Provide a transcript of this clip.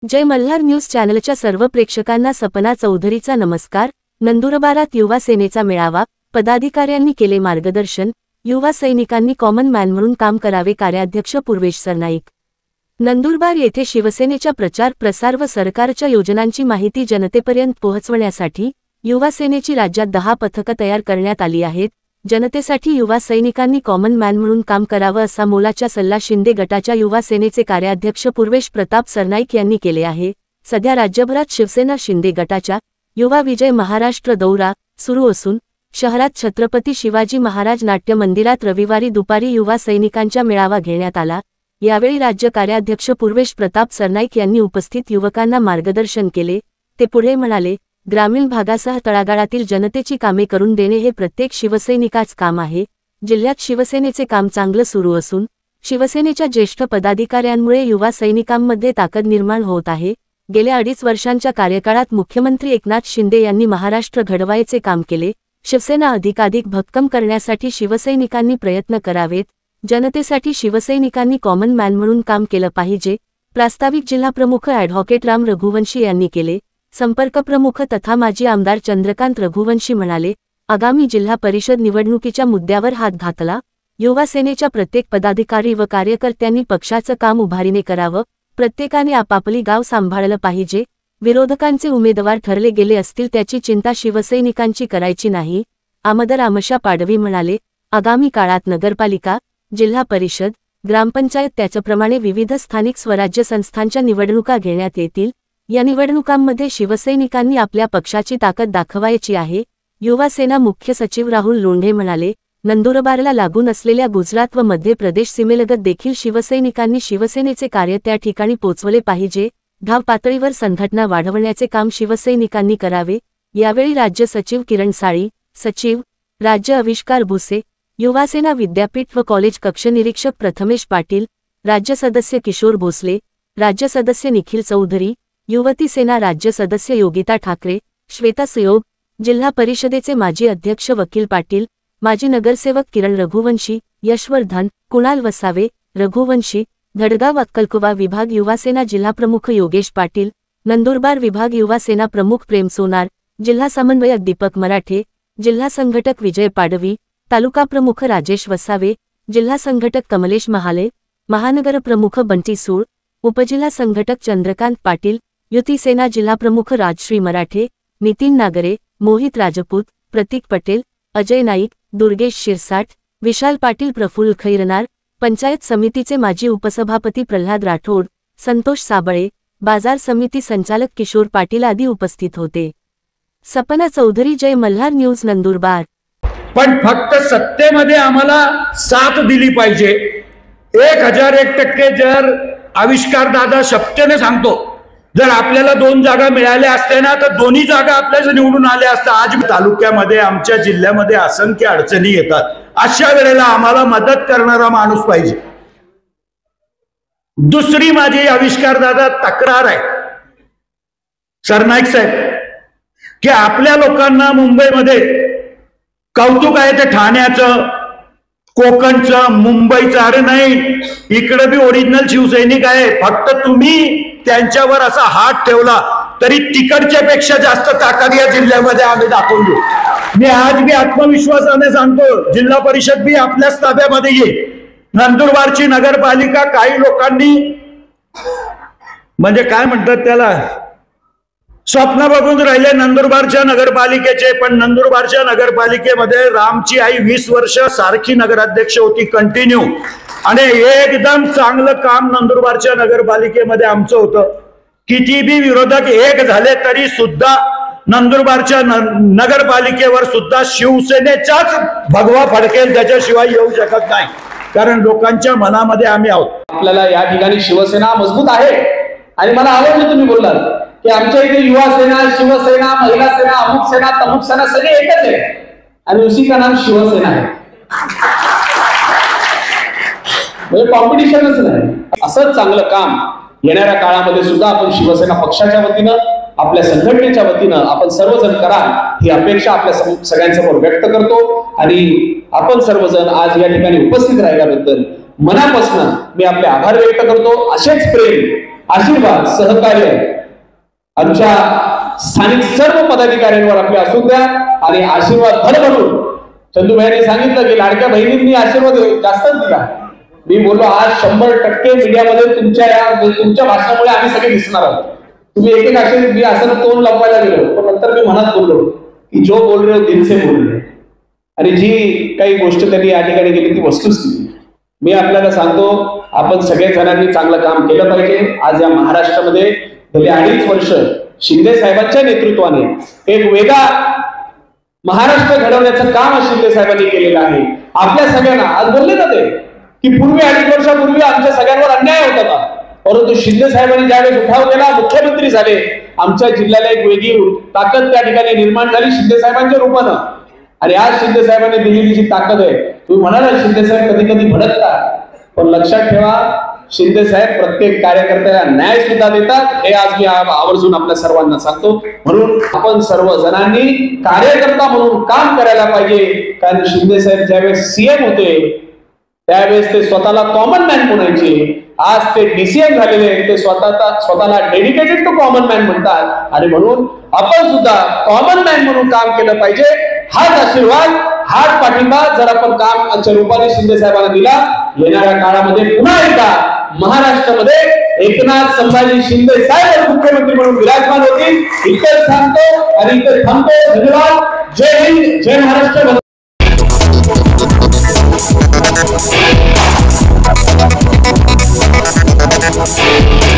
जय Malhar news चॅनलच्या सर्व प्रेक्षकांना सपना चौधरीचा नमस्कार। नंदुरबारात युवा सेनेचा मेळावा, पदाधिकाऱ्यांनी केले मार्गदर्शन, युवा सैनिकांनी कॉमन मॅन म्हणून काम करावे। कार्याध्यक्ष पूर्वेश सरनाईक। नंदुरबार येथे शिवसेनेच्या प्रचार प्रसार व सरकारच्या योजनांची माहिती जनतेपर्यंत पोहोचवण्यासाठी युवा सेनेची राज्यात 10 पथकं तयार करण्यात आली आहेत। जनतेसाठी युवा सैनिकांनी कॉमन मॅन म्हणून काम करावं असा मोलाचा सल्ला शिंदे गटाच्या युवा सेनेचे कार्याध्यक्ष पूर्वेश प्रताप सरनाईक यांनी केले आहे। सध्या राज्यभरात शिवसेना शिंदे गटाच्या युवा विजय महाराष्ट्र दौरा सुरू असून शहरात छत्रपती शिवाजी महाराज नाट्य मंदिरात रविवारी दुपारी युवा सैनिकांचा मेळावा घेण्यात आला। यावेळी राज्य कार्याध्यक्ष पूर्वेश प्रताप सरनाईक यांनी उपस्थित युवकांना मार्गदर्शन केले। ते पुढे म्हणाले, ग्रामीण भागासह तळागाळातील जनतेची कामे करून देणे हे प्रत्येक शिवसैनिकाच काम आहे। जिल्ह्यात शिवसेनेचे काम चांगलं सुरू असून शिवसेनेच्या ज्येष्ठ पदाधिकाऱ्यांमुळे युवा सैनिकांमध्ये ताकद निर्माण होत आहे। गेल्या 2.5 वर्षांच्या कार्यकाळात मुख्यमंत्री एकनाथ शिंदे यांनी महाराष्ट्र घडवायचे काम केले। शिवसेना अधिकाधिक भक्कम करण्यासाठी शिवसैनिकांनी प्रयत्न करावेत। जनतेसाठी शिवसैनिकांनी कॉमन मॅन म्हणून काम केलं पाहिजे। प्रास्ताविक जिल्हा प्रमुख ॲडव्होकेट राम रघुवंशी यांनी केले। संपर्क प्रमुख तथा माजी आमदार चंद्रकांत रघुवंशी म्हणाले, आगामी जिल्हा परिषद निवडणुकीच्या मुद्द्यावर हात घातला। युवा सेनेच्या प्रत्येक पदाधिकारी व कार्यकर्त्यांनी पक्षाचं काम उभारीने करावं। प्रत्येकाने आपापली गाव सांभाळलं पाहिजे। विरोधकांचे उमेदवार ठरले गेले असतील त्याची चिंता शिवसैनिकांची करायची नाही। आमदार आमशा पाडवी म्हणाले, आगामी काळात नगरपालिका, जिल्हा परिषद, ग्रामपंचायत त्याचप्रमाणे विविध स्थानिक स्वराज्य संस्थांच्या निवडणुका घेण्यात येतील। या निवडणुकांमध्ये शिवसैनिकांनी आपल्या पक्षाची ताकद दाखवायची आहे। युवा सेना मुख्य सचिव राहुल लोंढे म्हणाले, नंदुरबारला लागून असलेल्या गुजरात व मध्य प्रदेश सीमेलगत देखील शिवसैनिकांनी शिवसेनेचे कार्य त्या ठिकाणी पोचवले पाहिजे। गाव पातळीवर संघटना वाढवण्याचे काम शिवसैनिकांनी करावे। यावेळी राज्य सचिव किरण साळी, सचिव राज्य आविष्कार भुसे, युवा सेना विद्यापीठ व कॉलेज कक्ष निरीक्षक प्रथमेश पाटील, राज्य सदस्य किशोर भोसले, राज्य सदस्य निखिल चौधरी, युवती सेना राज्य सदस्य योगिता ठाकरे, श्वेता सुयोग, जिल्हा परिषदेचे माजी अध्यक्ष वकील पाटील, माजी नगरसेवक किरण रघुवंशी, यशवर्धन, कुणाल वसावे, रघुवंशी, धडगाव अक्कलकुवा विभाग युवा सेना जिल्हा प्रमुख योगेश पाटील, नंदुरबार विभाग युवा सेना प्रमुख प्रेम सोनार, जिल्हा समन्वयक दीपक मराठे, जिल्हा संघटक विजय पाडवी, तालुका प्रमुख राजेश वसावे, जिल्हा संघटक कमलेश महाले, महानगर प्रमुख बंटी सूळ, उपजिल्हा संघटक चंद्रकांत पाटील, युती सेना जिल्हा प्रमुख राजश्री मराठे, नितीन नागरे, मोहित राजपूत, प्रतीक पटेल, अजय नाईक, दुर्गेश शिरसाट, विशाल पाटील, प्रफुल्ल खैरनार, पंचायत समितीचे माजी उपसभापती प्रल्हाद राठोड, संतोष साबळे, बाजार समिती संचालक किशोर पाटील आदी उपस्थित होते। सपना चौधरी, जय मल्हार न्यूज, नंदुरबार। पण फक्त सत्तेमध्ये आम्हाला साथ दिली पाहिजे। 1001% जर आविष्कार दादा शपथेने सांगतो, जर आपल्याला 2 जागा मिळाल्या असत्या ना तर दोन्ही जागा आपल्याला निवडून आल्या असत्या। आज तालुक्यामध्ये आमच्या जिल्ह्यामध्ये असंख्य अडचणी येतात, अशा वेळेला आम्हाला मदत करणारा माणूस पाहिजे। दुसरी माझी आविष्कार दादा तक्रार आहे सरनाईक साहेब, की आपल्या लोकांना मुंबईमध्ये कौतुक आहे ते ठाण्याचं, कोकणचं, मुंबईचं। अरे नाही, इकडे बी ओरिजिनल शिवसैनिक आहे। फक्त तुम्ही त्यांच्यावर असा हात ठेवला तरी तिकडच्या पेक्षा जास्त ताकद या जिल्ह्यामध्ये आम्ही दाखवून देऊ। मी आज बी आत्मविश्वासाने सांगतो, जिल्हा परिषद बी आपल्याच ताब्यामध्ये येईल। नंदुरबारची नगरपालिका काही लोकांनी म्हणजे काय म्हणतात त्याला, स्वप्न बघून राहिले नंदुरबारच्या नगरपालिकेचे। पण नंदुरबारच्या नगरपालिकेमध्ये रामची आई 20 वर्ष सारखी नगराध्यक्ष होती कंटिन्यू, आणि एकदम चांगलं काम नंदुरबारच्या नगरपालिकेमध्ये आमचं होतं। किती बी विरोधक एक झाले तरी सुद्धा नंदुरबारच्या नगरपालिकेवर सुद्धा शिवसेनेचाच भगवा फडकेल, त्याच्याशिवाय येऊ शकत नाही, कारण लोकांच्या मनामध्ये आम्ही आहोत। आपल्याला या ठिकाणी शिवसेना मजबूत आहे। आणि मला आवडलं तुम्ही बोललात की आमच्या इथे युवा सेना, शिवसेना, महिला सेना, अमुक सेना, तमुक सेना सगळे एकच आहे आणि उसी का नाम शिवसेना है। म्हणजे कॉम्पिटिशनच नाही। असंच चांगलं काम येणाऱ्या काळामध्ये सुद्धा आपण शिवसेना पक्षाच्या वतीनं, आपल्या संघटनेच्या वतीनं आपण सर्वजण करा ही अपेक्षा आपल्या सगळ्यांसमोर व्यक्त करतो। आणि आपण सर्वजण आज या ठिकाणी उपस्थित राहिल्याबद्दल मनापासून मी आपले आभार व्यक्त करतो। असेच प्रेम आशीर्वाद सहकार्य आमच्या स्थानिक सर्व पदाधिकाऱ्यांवर आपले असू द्या आणि आशीर्वाद भरभरून चंदूभाईंनी सांगितलं की लाडक्या बहिणींनी आशीर्वाद जास्तच दिला. मी बोललो आज 100% मीडियामध्ये तुमच्या भाषणामुळे आम्ही सगळे दिसणार आहोत. तुम्ही एक असे मी असं तोंड लपवायला गेलो पण नंतर मी मनात बोललो की जो बोल रहे हो दिल से बोल रहे. आणि जी काही गोष्ट त्यांनी या ठिकाणी केली ती वस्तुस्थिती मी आपल्याला सांगतो. आपण सगळे जणांनी चांगलं काम केलं पाहिजे. आज या महाराष्ट्रामध्ये गेली 2.5 वर्ष शिंदे साहेबांच्या नेतृत्वाने एक वेगळा महाराष्ट्र घडवण्याचं काम शिंदे साहेबांनी केलेलं आहे. आपल्या सगळ्यांना आज बोलले ना ते की पूर्वी 2.5 वर्षापूर्वी आमच्या सगळ्यांवर अन्याय होत होता परंतु शिंदे साहेबांनी ज्यावेळेस उठाव केला मुख्यमंत्री झाले आमच्या जिल्ह्याला एक वेगळी ताकद त्या ठिकाणी निर्माण झाली शिंदे साहेबांच्या रूपानं. आणि आज शिंदे साहेबांनी दिलेली जी ताकद आहे तुम्ही म्हणाला शिंदे साहेब कधी कधी भडकतात पण लक्षात ठेवा शिंदे साहेब प्रत्येक कार्यकर्त्याला न्याय सुद्धा देतात हे आज मी आवर्जून आपल्या सर्वांना सांगतो. म्हणून आपण सर्व जणांनी कार्यकर्ता म्हणून काम करायला पाहिजे. कारण शिंदे साहेब ज्यावेळेस सीएम होते त्यावेळेस ते स्वतःला कॉमन मॅन म्हणायचे. आज ते डीसीएम झालेले ते स्वतःला डेडिकेटेड टू कॉमन मॅन म्हणतात. आणि म्हणून आपण सुद्धा कॉमन मॅन म्हणून काम केलं पाहिजे. हाच आशीर्वाद हाच पाठिंबा जर आपण कामच्या रूपाने शिंदे साहेबांना दिला येणाऱ्या काळामध्ये पुन्हा एकदा महाराष्ट्रामध्ये एकनाथ संभाजी शिंदे साहेब मुख्यमंत्री म्हणून विराजमान होतील. इतर सांगतो आणि इतर थांबतो. धन्यवाद. जय हिंद जय Maharashtra. We'll be right back.